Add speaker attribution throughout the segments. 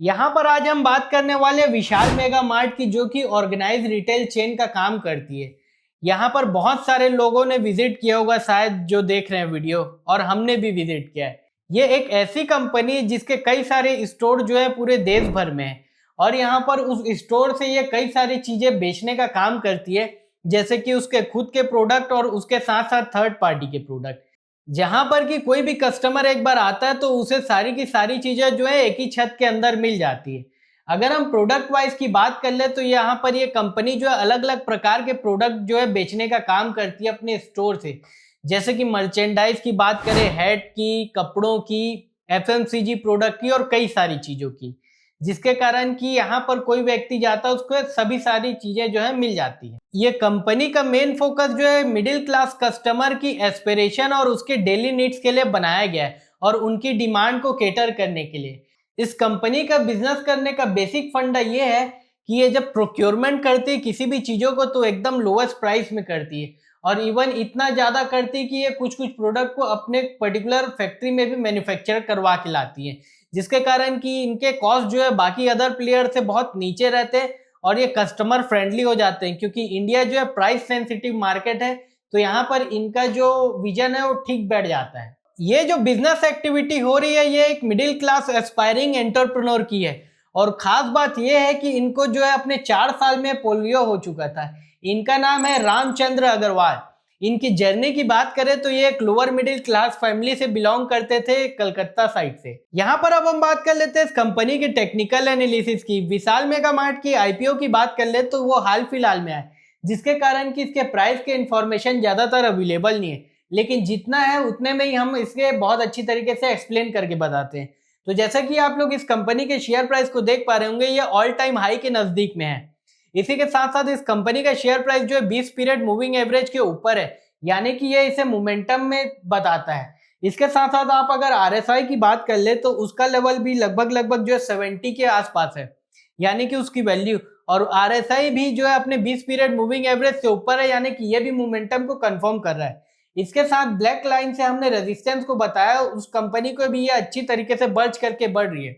Speaker 1: यहाँ पर आज हम बात करने वाले हैं विशाल मेगा मार्ट की, जो कि ऑर्गेनाइज रिटेल चेन का काम करती है। यहाँ पर बहुत सारे लोगों ने विजिट किया होगा शायद, जो देख रहे हैं वीडियो, और हमने भी विजिट किया है। ये एक ऐसी कंपनी है जिसके कई सारे स्टोर जो है पूरे देश भर में है, और यहाँ पर उस स्टोर से ये कई सारी चीजें बेचने का काम करती है, जैसे कि उसके खुद के प्रोडक्ट और उसके साथ साथ थर्ड पार्टी के प्रोडक्ट। जहां पर कि कोई भी कस्टमर एक बार आता है तो उसे सारी की सारी चीजें जो है एक ही छत के अंदर मिल जाती है। अगर हम प्रोडक्ट वाइज की बात कर ले तो यहाँ पर ये कंपनी जो है अलग अलग प्रकार के प्रोडक्ट जो है बेचने का काम करती है अपने स्टोर से। जैसे कि मर्चेंडाइज की बात करें, हैट की, कपड़ों की, एफएमसीजी प्रोडक्ट की और कई सारी चीजों की, जिसके कारण कि यहाँ पर कोई व्यक्ति जाता है उसको सभी सारी चीजें जो है मिल जाती है। ये कंपनी का मेन फोकस जो है मिडिल क्लास कस्टमर की एस्पिरेशन और उसके डेली नीड्स के लिए बनाया गया है, और उनकी डिमांड को केटर करने के लिए। इस कंपनी का बिजनेस करने का बेसिक फंडा ये है कि ये जब प्रोक्योरमेंट करती है किसी भी चीजों को तो एकदम लोएस्ट प्राइस में करती है, और इवन इतना ज्यादा करती है कि ये कुछ कुछ प्रोडक्ट को अपने पर्टिकुलर फैक्ट्री में भी मैन्युफैक्चर करवा के लाती है, जिसके कारण कि इनके कॉस्ट जो है बाकी अदर प्लेयर से बहुत नीचे रहते हैं, और ये कस्टमर फ्रेंडली हो जाते हैं, क्योंकि इंडिया जो है प्राइस सेंसिटिव मार्केट है। तो यहाँ पर इनका जो विजन है वो ठीक बैठ जाता है। ये जो बिजनेस एक्टिविटी हो रही है ये एक मिडिल क्लास एस्पायरिंग एंटरप्रेन्योर की है, और खास बात यह है कि इनको जो है अपने 4 साल में पोलियो हो चुका था। इनका नाम है रामचंद्र अग्रवाल। इनकी जर्नी की बात करें तो ये एक लोअर मिडिल क्लास फैमिली से बिलोंग करते थे, कलकत्ता साइड से। यहाँ पर अब हम बात कर लेते हैं इस कंपनी के टेक्निकल एनालिसिस की। विशाल मेगा मार्ट की आईपीओ की बात कर ले तो वो हाल फिलहाल में है, जिसके कारण कि इसके प्राइस के इंफॉर्मेशन ज्यादातर अवेलेबल नहीं है, लेकिन जितना है उतने में ही हम इसके बहुत अच्छी तरीके से एक्सप्लेन करके बताते हैं। तो जैसा कि आप लोग इस कंपनी के शेयर प्राइस को देख पा रहे होंगे, ये ऑल टाइम हाई के नजदीक में है। इसी के साथ साथ इस कंपनी का शेयर प्राइस जो है 20 पीरियड मूविंग एवरेज के ऊपर है, यानी कि ये इसे मोमेंटम में बताता है। इसके साथ साथ आप अगर आरएसआई की बात कर ले तो उसका लेवल भी लगभग लगभग जो है 70 के आसपास है, यानी कि उसकी वैल्यू। और आरएसआई भी जो है अपने 20 पीरियड मूविंग एवरेज से ऊपर है, यानी कि ये भी मोमेंटम को कंफर्म कर रहा है। इसके साथ ब्लैक लाइन से हमने रेजिस्टेंस को बताया, उस कंपनी को भी ये अच्छी तरीके से बर्ज करके बढ़ रही है।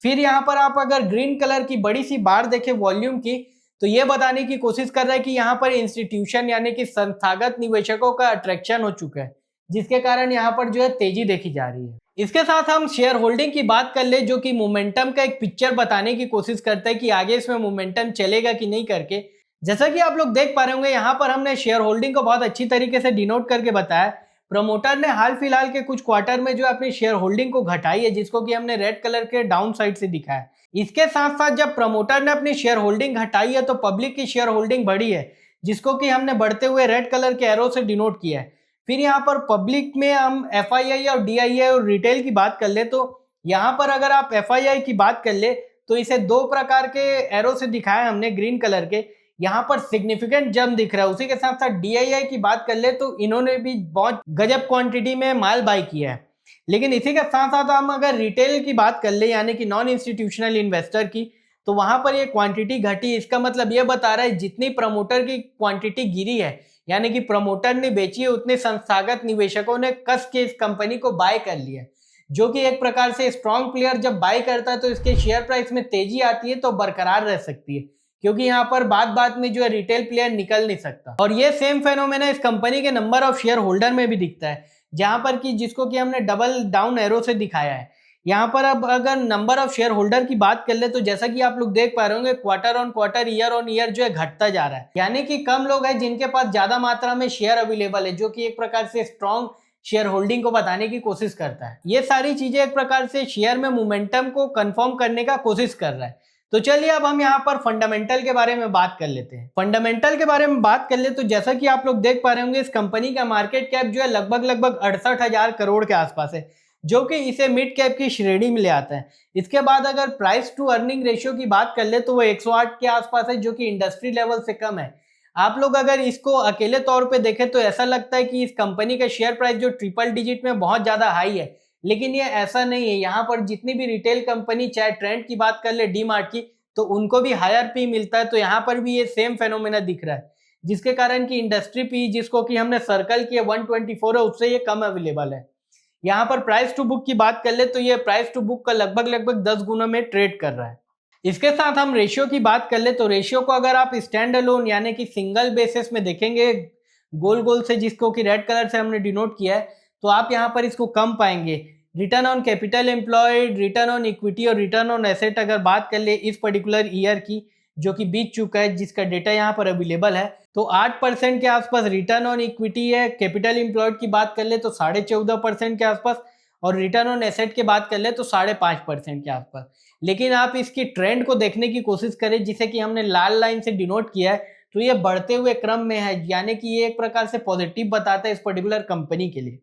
Speaker 1: फिर यहाँ पर आप अगर ग्रीन कलर की बड़ी सी बार देखें वॉल्यूम की, तो ये बताने की कोशिश कर रहा है कि यहाँ पर इंस्टीट्यूशन यानी कि संस्थागत निवेशकों का अट्रैक्शन हो चुका है, जिसके कारण यहाँ पर जो है तेजी देखी जा रही है। इसके साथ हम शेयर होल्डिंग की बात कर ले, जो कि मोमेंटम का एक पिक्चर बताने की कोशिश करता है कि आगे इसमें मोमेंटम चलेगा कि नहीं करके। जैसा कि आप लोग देख पा रहे होंगे, यहाँ पर हमने शेयर होल्डिंग को बहुत अच्छी तरीके से डिनोट करके बताया। प्रमोटर ने हाल फिलहाल के कुछ क्वार्टर में जो अपनी शेयर होल्डिंग को घटाई है, जिसको कि हमने रेड कलर के डाउन साइड से दिखाया। इसके साथ साथ जब प्रमोटर ने अपनी शेयर होल्डिंग घटाई है तो पब्लिक की शेयर होल्डिंग बढ़ी है, जिसको कि हमने बढ़ते हुए रेड कलर के एरो से डिनोट किया है। फिर यहाँ पर पब्लिक में हम एफआईआई और डीआईआई और रिटेल की बात कर ले, तो यहाँ पर अगर आप एफआईआई की बात कर ले तो इसे 2 प्रकार के एरो से दिखाया हमने ग्रीन कलर के। यहाँ पर सिग्निफिकेंट जंप दिख रहा है। उसी के साथ साथ डीआईआई की बात कर ले तो इन्होंने भी बहुत गजब क्वांटिटी में माल बाय किया है। लेकिन इसी के साथ साथ हम अगर रिटेल की बात कर ले, यानी कि नॉन इंस्टीट्यूशनल इन्वेस्टर की, तो वहां पर ये क्वांटिटी घटी। इसका मतलब ये बता रहा है जितनी प्रमोटर की क्वांटिटी गिरी है, यानी कि प्रमोटर ने बेची है, उतने संस्थागत निवेशकों ने कस के इस कंपनी को बाय कर लिया, जो कि एक प्रकार से स्ट्रॉन्ग प्लेयर जब बाय करता है तो इसके शेयर प्राइस में तेजी आती है तो बरकरार रह सकती है, क्योंकि यहाँ पर बात बात में जो है रिटेल प्लेयर निकल नहीं सकता। और ये सेम फेनोमेना इस कंपनी के नंबर ऑफ शेयर होल्डर में भी दिखता है, जहां पर कि जिसको कि हमने डबल डाउन एरो से दिखाया है। यहाँ पर अब अगर नंबर ऑफ शेयर होल्डर की बात कर ले तो जैसा कि आप लोग देख पा रहे होंगे, quarter on quarter, year on year जो है घटता जा रहा है, यानी कि कम लोग हैं जिनके पास ज्यादा मात्रा में शेयर अवेलेबल है, जो कि एक प्रकार से स्ट्रॉन्ग शेयर होल्डिंग को बताने की कोशिश करता है। ये सारी चीजें एक प्रकार से शेयर में मोमेंटम को कंफर्म करने का कोशिश कर रहा है। तो चलिए अब हम यहाँ पर फंडामेंटल के बारे में बात कर लेते हैं। फंडामेंटल के बारे में बात कर ले तो जैसा कि आप लोग देख पा रहे होंगे, इस कंपनी का मार्केट कैप जो है लगभग लगभग 68,000 करोड़ के आसपास है, जो कि इसे मिड कैप की श्रेणी में ले आता है। इसके बाद अगर प्राइस टू अर्निंग रेशियो की बात कर ले तो वो 108 के आसपास है, जो कि इंडस्ट्री लेवल से कम है। आप लोग अगर इसको अकेले तौर पे देखें तो ऐसा लगता है कि इस कंपनी का शेयर प्राइस जो ट्रिपल डिजिट में बहुत ज्यादा हाई है, लेकिन ये ऐसा नहीं है। यहाँ पर जितनी भी रिटेल कंपनी, चाहे ट्रेंड की बात कर ले, डी मार्ट की, तो उनको भी हायर पी मिलता है। तो यहाँ पर भी ये सेम फेनोमेना दिख रहा है, जिसके कारण कि इंडस्ट्री पी जिसको कि हमने सर्कल किया 124 है, उससे ये कम अवेलेबल है। यहाँ पर प्राइस टू बुक की बात कर ले तो ये प्राइस टू बुक का लगभग 10 गुना में ट्रेड कर रहा है। इसके साथ हम रेशियो की बात कर ले तो रेशियो को अगर आप स्टैंड अलोन यानी कि सिंगल बेसिस में देखेंगे, गोल गोल से जिसको कि रेड कलर से हमने डिनोट किया है, तो आप यहाँ पर इसको कम पाएंगे। Return on capital employed, return on equity और रिटर्न ऑन एसेट अगर बात कर ले इस पर्टिकुलर ईयर की जो कि बीत चुका है, जिसका डेटा यहाँ पर अवेलेबल है, तो 8% के आसपास रिटर्न ऑन इक्विटी है। कैपिटल एम्प्लॉयड की बात कर ले तो 14.5% के आसपास, और रिटर्न ऑन एसेट की बात कर ले तो 5.5% के आसपास। लेकिन आप इसकी ट्रेंड को देखने की कोशिश करें जिसे कि हमने लाल लाइन से डिनोट किया है, तो ये बढ़ते हुए क्रम में है, यानी कि ये एक प्रकार से पॉजिटिव बताता है इस पर्टिकुलर कंपनी के लिए।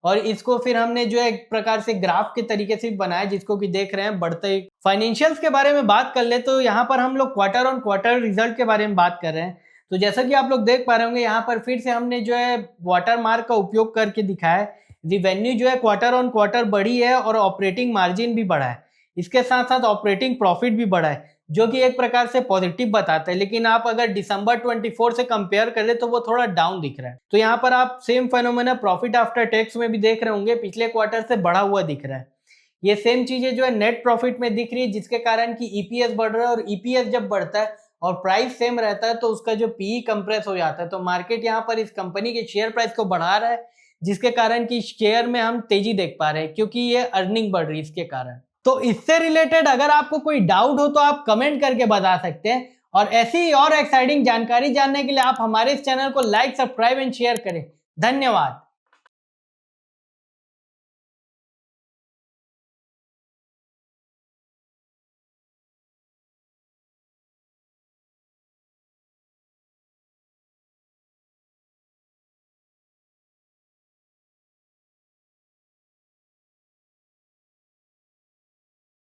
Speaker 1: और इसको फिर हमने जो है एक प्रकार से ग्राफ के तरीके से बनाया जिसको कि देख रहे हैं बढ़ते। फाइनेंशियल्स के बारे में बात कर ले तो यहाँ पर हम लोग क्वार्टर ऑन क्वार्टर रिजल्ट के बारे में बात कर रहे हैं। तो जैसा कि आप लोग देख पा रहे होंगे यहाँ पर फिर से हमने जो है वाटर मार्क का उपयोग करके दिखाया है। रिवेन्यू जो है क्वार्टर ऑन क्वार्टर बढ़ी है और ऑपरेटिंग मार्जिन भी बढ़ा है, इसके साथ साथ ऑपरेटिंग प्रॉफिट भी बढ़ा है, जो कि एक प्रकार से पॉजिटिव बताता है। लेकिन आप अगर दिसंबर 24 से कंपेयर करें तो वो थोड़ा डाउन दिख रहा है। तो यहाँ पर आप same phenomena profit after tax में भी देख रहे होंगे, पिछले क्वार्टर से बढ़ा हुआ दिख रहा है। ये सेम चीजें जो है नेट प्रॉफिट में दिख रही है, जिसके कारण कि ईपीएस बढ़ रहा है, और ईपीएस जब बढ़ता है और प्राइस सेम रहता है तो उसका जो पीई कंप्रेस हो जाता है। तो मार्केट यहाँ पर इस कंपनी के शेयर प्राइस को बढ़ा रहा है, जिसके कारण कि शेयर में हम तेजी देख पा रहे हैं क्योंकि ये अर्निंग बढ़ रही है इसके कारण। तो इससे रिलेटेड अगर आपको कोई डाउट हो तो आप कमेंट करके बता सकते हैं, और ऐसी ही और एक्साइटिंग जानकारी जानने के लिए आप हमारे इस चैनल को लाइक, सब्सक्राइब एंड शेयर करें। धन्यवाद।